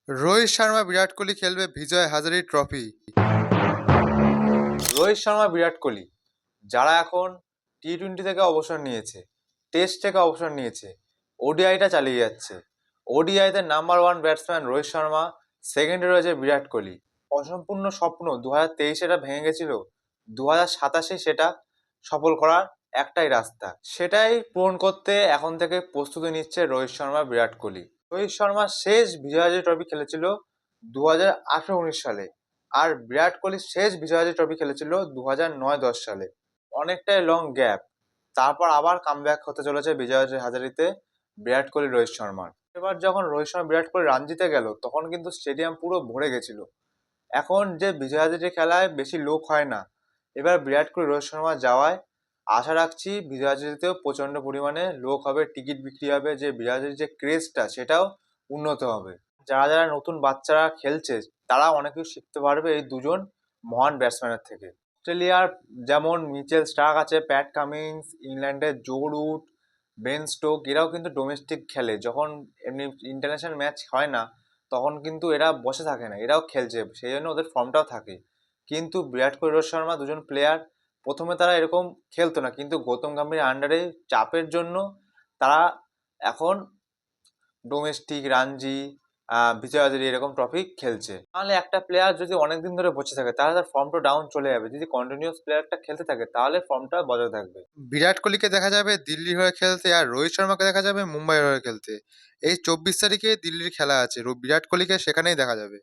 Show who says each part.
Speaker 1: রোহিত শর্মা বিরাট কোহলি খেলবে বিজয় হাজারে ট্রফি। রোহিত শর্মা বিরাট কোহলি যারা এখন টি-20 থেকে অবসর নিয়েছে, টেস্ট থেকে অবসর নিয়েছে, ওডিআইটা চালিয়ে যাচ্ছে। ওডিআইতে number one batsman Rohit Sharma, সেকেন্ডে রয়েছে বিরাট কোহলি। অসম্পূর্ণ স্বপ্ন 2023 এটা ভেঙে গেছিল, 2027 সেটা সফল করার একটাই রাস্তা, সেটাই পূরণ করতে এখন থেকে প্রস্তুতি নিচ্ছে রোহিত শর্মা, বিরাট কোহলি। রোহিত শর্মা শেষ বিজয় হাজারে ট্রফি খেলেছিল 2018-19 সালে, আর বিরাট কোহলি শেষ বিজয় হাজারে ট্রফি খেলেছিল 2009-10 সালে। অনেকটাই লং গ্যাপ, তারপর আবার কামব্যাক হতে চলেছে বিজয় হাজারিতে বিরাট কোহলি, রোহিত শর্মার। এবার যখন রোহিত শর্মা বিরাট কোহলি রান জিতে গেল, তখন কিন্তু স্টেডিয়াম পুরো ভরে গেছিল। এখন যে বিজয় হাজারে খেলায় বেশি লোক হয় না, এবার বিরাট কোহলি, রোহিত শর্মা যাওয়ায় আশা রাখছি বিজয় হাজারিতেও প্রচন্ড পরিমাণে লোক হবে, টিকিট বিক্রি হবে, যে বিজয় হাজারির যে ক্রেজটা সেটাও উন্নত হবে। যারা যারা নতুন বাচ্চারা খেলছে তারা অনেক কিছু শিখতে পারবে এই দুজন মহান ব্যাটসম্যানের থেকে। অস্ট্রেলিয়ার যেমন মিচেল স্টার্ক আছে, প্যাট কামিন্স, ইংল্যান্ডের জো রুট, বেন স্টোক, এরাও কিন্তু ডোমেস্টিক খেলে। যখন এমনি ইন্টারন্যাশনাল ম্যাচ হয় না, তখন কিন্তু এরা বসে থাকে না, এরাও খেলছে, সেই জন্য ওদের ফর্মটাও থাকে। কিন্তু বিরাট কোহলি, রোহিত শর্মা দুজন প্লেয়ার প্রথমে তারা এরকম খেলতো না, কিন্তু গৌতম গম্ভীর আন্ডারে চাপের জন্য তারা এখন ডোমেস্টিক, রাঞ্জি, বিজয় হাজারে এরকম ট্রফি খেলছে। তাহলে একটা প্লেয়ার যদি অনেকদিন ধরে বসে থাকে তাহলে তার ফর্মটা ডাউন চলে যাবে। যদি কন্টিনিউয়াস প্লেয়ারটা খেলতে থাকে তাহলে ফর্মটা বজায় থাকবে। বিরাট কোহলিকে দেখা যাবে দিল্লির হয়ে খেলতে, আর রোহিত শর্মাকে দেখা যাবে মুম্বাইয়ের হয়ে খেলতে। এই 24 তারিখে দিল্লির খেলা আছে, বিরাট কোহলিকে সেখানেই দেখা যাবে।